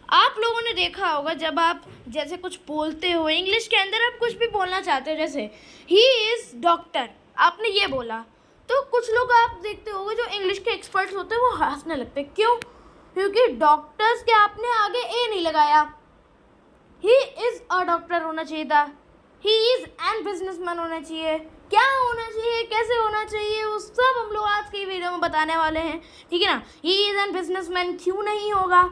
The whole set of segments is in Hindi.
आप लोगों ने देखा होगा जब आप जैसे कुछ बोलते हो इंग्लिश के अंदर, आप कुछ भी बोलना चाहते हो, जैसे ही इज़ डॉक्टर, आपने ये बोला, तो कुछ लोग आप देखते होगे जो इंग्लिश के एक्सपर्ट्स होते हैं वो हंसने लगते हैं। क्यों? क्योंकि डॉक्टर्स के आपने आगे ए नहीं लगाया। ही इज़ अ डॉक्टर होना चाहिए था, ही इज़ एन बिजनेसमैन होना चाहिए। क्या होना चाहिए, कैसे होना चाहिए, वो सब हम लोग आज की वीडियो में बताने वाले हैं, ठीक है ना। ही इज़ एन बिजनेसमैन क्यों नहीं होगा,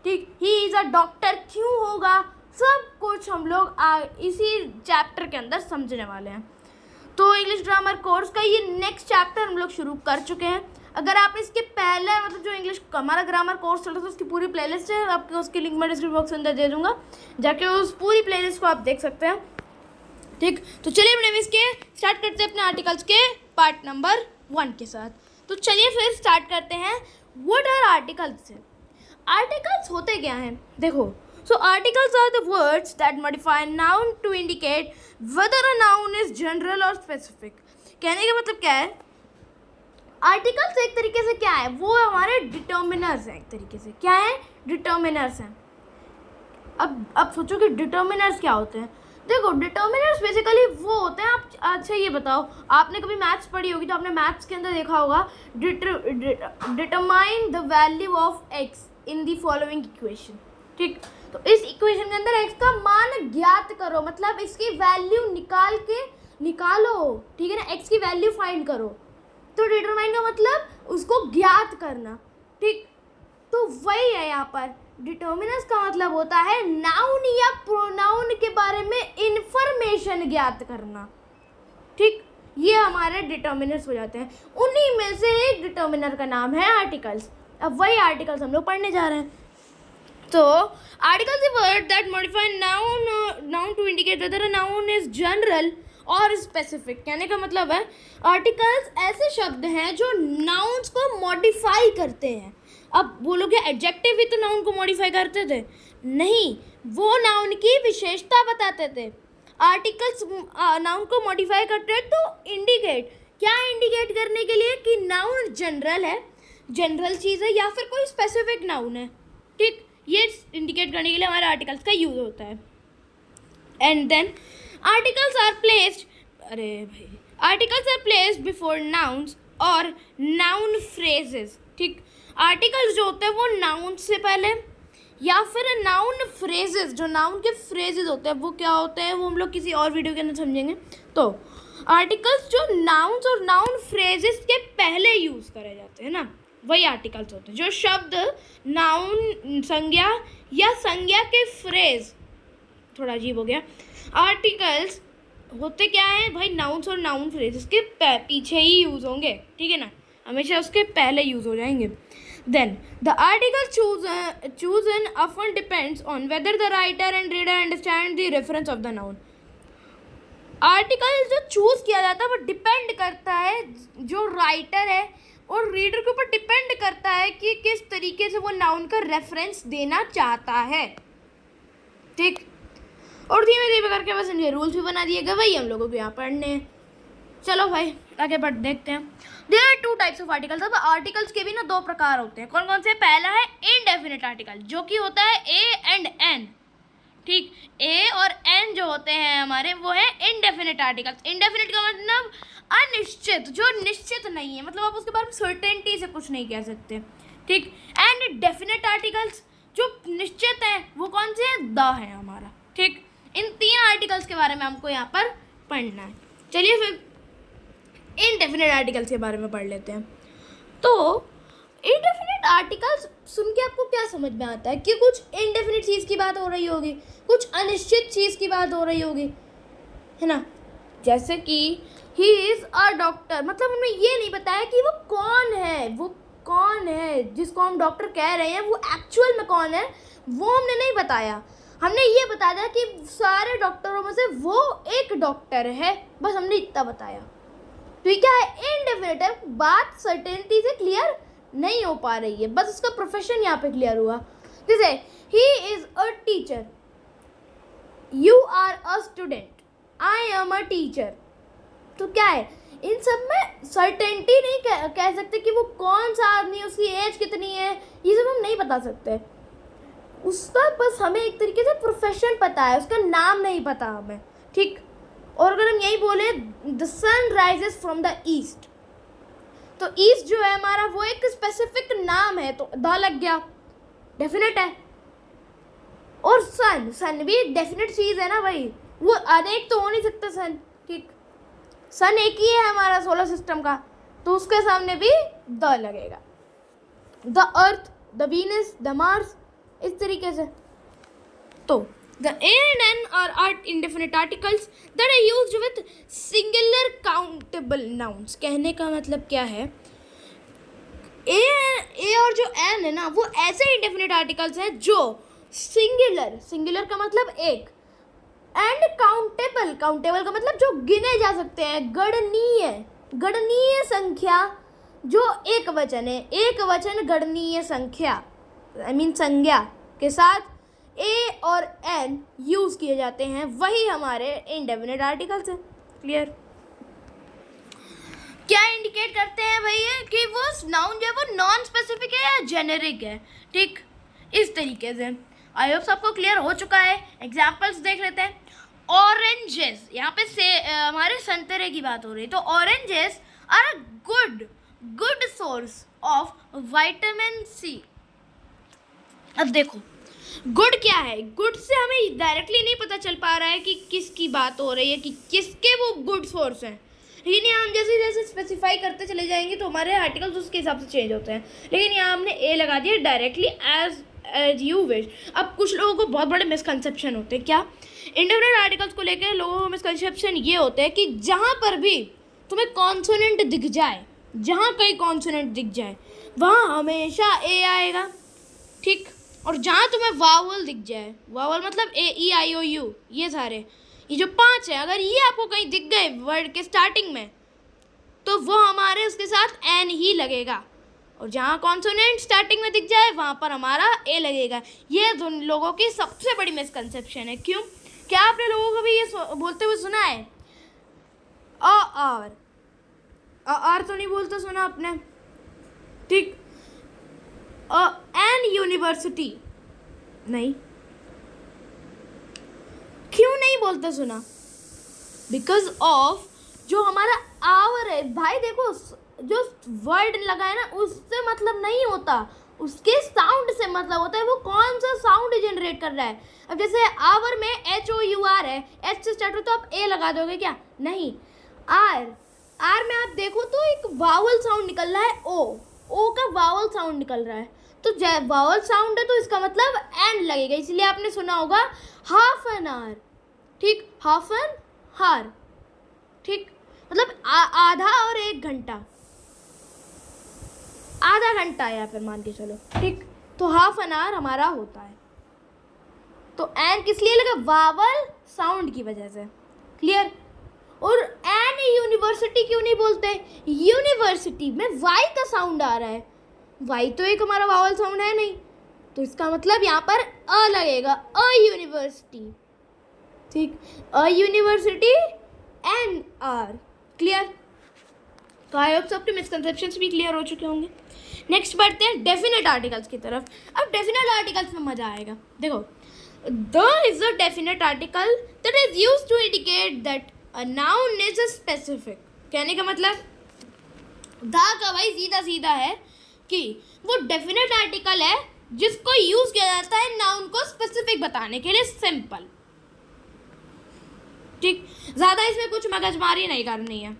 ठीक, ही इज़ अ डॉक्टर क्यों होगा, सब कुछ हम लोग इसी चैप्टर के अंदर समझने वाले हैं। तो इंग्लिश ग्रामर कोर्स का ये नेक्स्ट चैप्टर हम लोग शुरू कर चुके हैं। अगर आप इसके पहले मतलब जो इंग्लिश हमारा ग्रामर कोर्स चल रहा था उसकी पूरी प्लेलिस्ट है, आपको उसकी लिंक मैं डिस्क्रिप्शन बॉक्स के अंदर दे दूंगा, जाके उस पूरी प्लेलिस्ट को आप देख सकते हैं। ठीक, तो चलिए अपने इसके स्टार्ट करते हैं अपने आर्टिकल्स के पार्ट नंबर 1 के साथ। तो चलिए फिर स्टार्ट करते हैं। What are articles? आर्टिकल्स होते क्या हैं, देखो। So articles are the words that modify noun to indicate whether a noun is general or specific. कहने का मतलब क्या है? आर्टिकल्स एक तरीके से क्या है, वो हमारे डिटर्मिनर्स हैं। एक तरीके से क्या है? डिटर्मिनर्स हैं। अब सोचो कि डिटर्मिनर्स क्या होते हैं। देखो, डिटर्मिनर्स बेसिकली वो होते हैं, आप अच्छा ये बताओ, आपने कभी मैथ्स पढ़ी होगी तो आपने मैथ्स के अंदर देखा होगा determine the value of x in the following equation. ठीक, तो इस इक्वेशन के अंदर x का मान ज्ञात करो, मतलब इसकी वैल्यू निकालो, ठीक है ना, x की वैल्यू फाइंड करो। तो डिटरमाइन का मतलब उसको ज्ञात करना, ठीक। तो वही है यहाँ पर, डिटर्मिनर्स का मतलब होता है नाउन या प्रोनाउन के बारे में इंफॉर्मेशन ज्ञात करना, ठीक। ये हमारे डिटर्मिनर्स हो जाते हैं। उन्हीं में से एक डिटर्मिनर का नाम है आर्टिकल्स। अब वही आर्टिकल्स हम लोग पढ़ने जा रहे हैं। So, articles is a word that modify noun to indicate whether a noun is general or specific. कहने का मतलब है आर्टिकल्स ऐसे शब्द हैं जो नाउन्स को मॉडिफाई करते हैं। अब बोलोगे एडजेक्टिव भी तो नाउन को मॉडिफाई करते थे? नहीं, वो नाउन की विशेषता बताते थे। आर्टिकल्स नाउन को मॉडिफाई करते हैं तो इंडिकेट, क्या इंडिकेट करने के लिए कि नाउन जनरल है, जनरल चीज़ है, या फिर कोई स्पेसिफिक नाउन है, ठीक। ये इंडिकेट करने के लिए हमारे आर्टिकल्स का यूज होता है। And then articles are placed before nouns और नाउन फ्रेजेस, ठीक। आर्टिकल्स जो होते हैं वो नाउन से पहले, या फिर नाउन फ्रेजेस, जो नाउन के फ्रेजेस होते हैं वो क्या होते हैं, वो हम लोग किसी और वीडियो के अंदर समझेंगे। तो आर्टिकल्स जो नाउन्स और नाउन फ्रेजेस के पहले यूज करे जाते हैं ना, वही आर्टिकल्स होते हैं। जो शब्द नाउन संज्ञा या संज्ञा के फ्रेज, थोड़ा अजीब हो गया, आर्टिकल्स होते क्या हैं भाई, नाउन्स और नाउन फ्रेज इसके पीछे ही यूज होंगे, ठीक है ना, हमेशा उसके पहले यूज हो जाएंगे। Then the article chosen often depends on whether the writer and reader understand the reference of the noun. Article जो चूज किया जाता है वो डिपेंड करता है, जो राइटर है और रीडर के ऊपर डिपेंड करता है कि किस तरीके से वो नाउन का रेफरेंस देना चाहता है, ठीक। और धीमे धीमे करके बस इनके रूल्स भी बना दिए गए, वही हम लोगों को यहाँ पढ़ने हैं। चलो भाई आगे बढ़ देखते हैं। There are 2 types of articles. अब आर्टिकल्स के भी ना 2 प्रकार होते हैं। कौन कौन से? पहला है इनडेफिनिट आर्टिकल, जो कि होता है ए एंड एन, ठीक। ए और एन जो होते हैं हमारे, वो है इनडेफिनिट आर्टिकल्स। इनडेफिनिट का मतलब अनिश्चित, जो निश्चित नहीं है, मतलब आप उसके बारे में सर्टेनिटी से कुछ नहीं कह सकते, ठीक। एंड डेफिनेट आर्टिकल्स जो निश्चित है, वो कौन से हैं? द है हमारा, ठीक। इन 3 आर्टिकल्स के बारे में हमको यहाँ पर पढ़ना है। चलिए फिर इनडेफिनेट आर्टिकल्स के बारे में पढ़ लेते हैं। तो इनडेफिनेट आर्टिकल्स सुन के आपको क्या समझ में आता है कि कुछ इनडेफिनेट चीज़ की बात हो रही होगी, कुछ अनिश्चित चीज़ की बात हो रही होगी, है ना। जैसे कि ही इज़ अ डॉक्टर, मतलब हमें ये नहीं बताया कि वो कौन है जिसको हम डॉक्टर कह रहे हैं, वो एक्चुअल में कौन है वो हमने नहीं बताया। हमने ये बता दिया कि सारे डॉक्टरों में से वो एक डॉक्टर है, बस हमने इतना बताया। तो ये क्या है? इनडेफिनेट है, बात सर्टेनिटी से क्लियर नहीं हो पा रही है, बस उसका प्रोफेशन यहाँ पे क्लियर हुआ। जैसे ही is a teacher, you are a student, I am a teacher. तो क्या है, इन सब में सर्टेनिटी नहीं कह सकते कि वो कौन सा आदमी है, उसकी एज कितनी है, ये सब हम नहीं बता सकते। उसका बस हमें एक तरीके से प्रोफेशन पता है, उसका नाम नहीं पता हमें, ठीक। और अगर हम यही बोले the sun rises from the east, तो ईस्ट जो है हमारा वो एक स्पेसिफिक नाम है, तो द लग गया, डेफिनेट है। और सन भी एक डेफिनेट चीज़ है ना भाई, वो अनेक तो हो नहीं सकता सन, ठीक। सन एक ही है हमारा सोलर सिस्टम का, तो उसके सामने भी द लगेगा। The earth, the Venus, the Mars, इस तरीके से। तो the a and an are indefinite articles that are used with singular countable nouns. कहने का मतलब क्या है, ए और जो एन है ना, वो ऐसे इंडेफिनिट आर्टिकल्स हैं जो सिंगुलर का मतलब एक, एंड काउंटेबल का मतलब जो गिने जा सकते हैं, गणनीय संख्या जो एक वचन है, एक वचन गणनीय संख्या संज्ञा के साथ ए और एन यूज किए जाते हैं, वही हमारे इंडेफिनिट आर्टिकल्स हैं। क्लियर? क्या इंडिकेट करते हैं भैया कि वो नाउन जो है वो नॉन स्पेसिफिक है या जेनेरिक है, ठीक। इस तरीके से आई होप सबको क्लियर हो चुका है। एग्जाम्पल्स देख लेते हैं। ऑरेंजेस, यहाँ पे से हमारे संतरे की बात हो रही है, तो oranges are a good source of vitamin C. अब देखो गुड क्या है, गुड से हमें डायरेक्टली नहीं पता चल पा रहा है कि किसकी बात हो रही है, कि किसके वो गुड सोर्स हैं, लेकिन यहाँ हम जैसे जैसे स्पेसिफाई करते चले जाएंगे तो हमारे आर्टिकल्स उसके हिसाब से चेंज होते हैं। लेकिन यहाँ हमने ए लगा दिया डायरेक्टली एज यू विश। अब कुछ लोगों को बहुत बड़े मिसकंसेप्शन होते हैं, क्या इंडेफिनिट आर्टिकल्स को लेकर लोगों को मिसकंसेप्शन ये होते हैं कि जहाँ पर भी तुम्हें कॉन्सोनेंट दिख जाए, जहाँ कहीं कॉन्सोनेंट दिख जाए वहाँ हमेशा ए आएगा, ठीक। और जहाँ तुम्हें वावल दिख जाए, वावल मतलब ए ई आई ओ यू, ये सारे ये जो 5 है, अगर ये आपको कहीं दिख गए वर्ड के स्टार्टिंग में, तो वो हमारे उसके साथ एन ही लगेगा। और जहाँ कॉन्सोनेंट स्टार्टिंग में दिख जाए वहाँ पर हमारा ए लगेगा। ये दोनों लोगों की सबसे बड़ी मिसकंसेप्शन है। क्यों? क्या आपने लोगों को भी ये बोलते हुए सुना है आर तो नहीं बोलते सुना आपने, ठीक। एन यूनिवर्सिटी नहीं, क्यों नहीं बोलते सुना? बिकॉज ऑफ जो हमारा आवर है भाई, देखो जो वर्ड लगा है ना उससे मतलब नहीं होता, उसके साउंड से मतलब होता है, वो कौन सा साउंड जनरेट कर रहा है। अब जैसे आवर में HOUR है, एच से स्टार्ट हो तो आप ए लगा दोगे क्या? नहीं। आर में आप देखो तो एक वावल साउंड निकल रहा है, ओ का वावल साउंड निकल रहा है, तो वावल साउंड है तो इसका मतलब एन लगेगा, इसलिए आपने सुना होगा हाफ एन आवर, ठीक, हाफ एन हार, ठीक, मतलब आधा और 1 घंटा, आधा घंटा या फिर मान के चलो, ठीक। तो हाफ एन आवर हमारा होता है। तो एन किस लिए लगा? वावल साउंड की वजह से। क्लियर? और एन यूनिवर्सिटी क्यों नहीं बोलते? यूनिवर्सिटी में वाई का साउंड आ रहा है, वाई तो एक हमारा वावल साउंड है नहीं, तो इसका मतलब यहाँ पर अ लगेगा, अ यूनिवर्सिटी, ठीक, a university an R. Clear? तो आई होप सबके मिसकंसेप्शंस भी क्लियर हो चुके होंगे। नेक्स्ट बढ़ते हैं डेफिनेट आर्टिकल्स की तरफ। अब डेफिनेट आर्टिकल्स में मजा आएगा। देखो, the is a definite article that is used to indicate that a noun is a specific. कहने का मतलब द का भाई सीधा सीधा है कि वो डेफिनेट आर्टिकल है जिसको यूज किया जाता है नाउन को स्पेसिफिक बताने के लिए। सिंपल, ठीक, ज्यादा इसमें कुछ मगजमारी नहीं करनी है।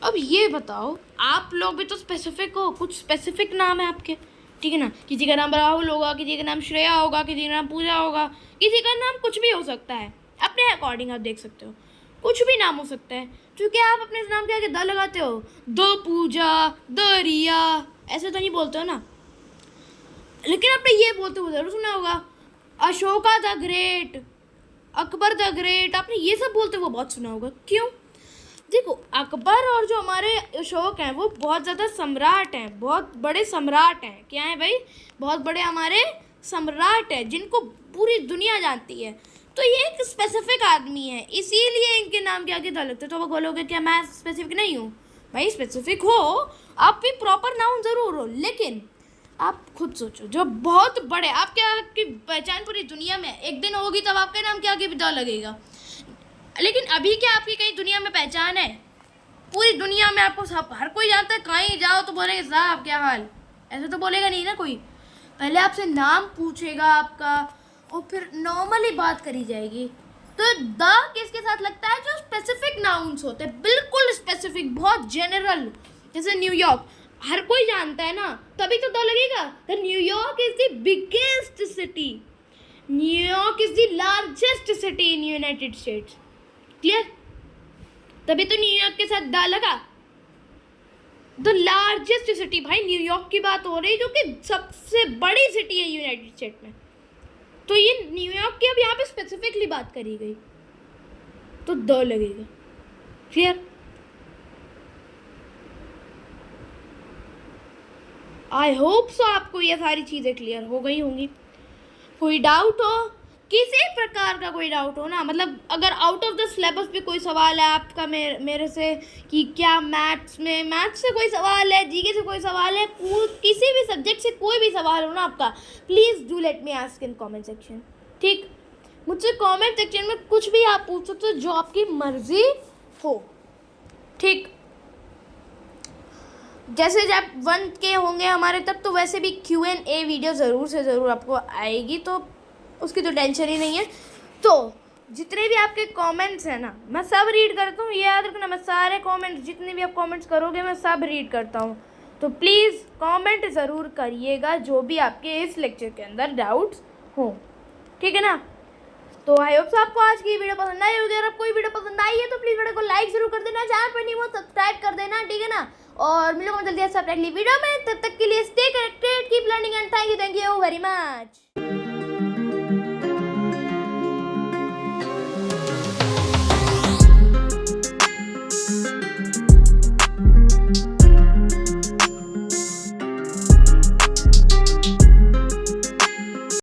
अब ये बताओ, आप लोग भी तो स्पेसिफिक हो, कुछ स्पेसिफिक नाम है आपके, ठीक है ना? किसी का नाम राहुल होगा, किसी का नाम श्रेया होगा, किसी का नाम पूजा होगा, किसी का नाम कुछ भी हो सकता है, अपने अकॉर्डिंग आप देख सकते हो, कुछ भी नाम हो सकता है। क्योंकि आप अपने नाम के आगे द लगाते हो, द पूजा, द रिया, ऐसे तो नहीं बोलते हो ना। लेकिन आपने ये बोलते हुए जरूर सुना होगा, Ashoka the great, Akbar the great, आपने ये सब बोलते हुए बहुत सुना होगा। क्यों? देखो, अकबर और जो हमारे अशोक हैं वो बहुत ज़्यादा सम्राट हैं, बहुत बड़े सम्राट हैं। क्या है भाई? बहुत बड़े हमारे सम्राट हैं जिनको पूरी दुनिया जानती है। तो ये एक स्पेसिफिक आदमी है, इसीलिए इनके नाम के आगे द लगते। तो वो बोलोगे क्या मैं स्पेसिफिक नहीं हूँ? भाई स्पेसिफिक हो, आप भी प्रॉपर नाउन ज़रूर हो, लेकिन आप खुद सोचो, जो बहुत बड़े, आपकी पहचान पूरी दुनिया में, एक दिन होगी तब आपका नाम क्या पता लगेगा। लेकिन अभी क्या आपकी कहीं दुनिया में पहचान है? पूरी दुनिया में आपको सब, हर कोई जानता है, कहीं जाओ तो बोलेंगे साहब क्या हाल, ऐसे तो बोलेगा नहीं ना कोई। पहले आपसे नाम पूछेगा आपका, और फिर नॉर्मली बात करी जाएगी। तो द किसके साथ लगता है? जो स्पेसिफिक नाउन्स होते हैं, बिल्कुल स्पेसिफिक, बहुत जनरल। जैसे न्यूयॉर्क, हर कोई जानता है ना, तभी तो द लगेगा। The New York is the biggest city, New York is the largest city in United states. Clear? तभी तो न्यूयॉर्क के साथ द लगा। द लार्जेस्ट सिटी, भाई न्यूयॉर्क की बात हो रही है, जो कि सबसे बड़ी सिटी है यूनाइटेड स्टेट में। तो ये न्यूयॉर्क की अब यहाँ पे स्पेसिफिकली बात करी गई, तो द लगेगा। क्लियर? आई होप सो आपको ये सारी चीज़ें क्लियर हो गई होंगी। कोई डाउट हो, किसी प्रकार का कोई डाउट हो ना, मतलब अगर आउट ऑफ द सिलेबस पे कोई सवाल है आपका मेरे से, कि क्या मैथ्स से कोई सवाल है, जीके से कोई सवाल है, किसी भी सब्जेक्ट से कोई भी सवाल हो ना आपका, please do let me ask in comment section. ठीक, मुझसे कमेंट सेक्शन में कुछ भी आप पूछ सकते हो, जो आपकी मर्जी हो। ठीक, जैसे जब 1K होंगे हमारे तब, तो वैसे भी Q&A वीडियो ज़रूर से ज़रूर आपको आएगी, तो उसकी तो टेंशन ही नहीं है। तो जितने भी आपके कमेंट्स हैं ना, मैं सब रीड करता हूँ, ये याद रखना, मैं सारे कमेंट्स, जितने भी आप कमेंट्स करोगे मैं सब रीड करता हूँ। तो प्लीज़ कमेंट ज़रूर करिएगा, जो भी आपके इस लेक्चर के अंदर डाउट्स हो। ठीक है ना? तो आई होप सो आपको आज की वीडियो पसंद आई होगी। अगर आपको ये वीडियो पसंद आई है तो प्लीज़ वीडियो को लाइक ज़रूर कर देना, चैनल पर नहीं हो सब्सक्राइब कर देना। ठीक है ना? और मिलूंगा जल्दी से अपने अगली वीडियो में, तब तक के लिए stay connected, keep learning and thank you very much.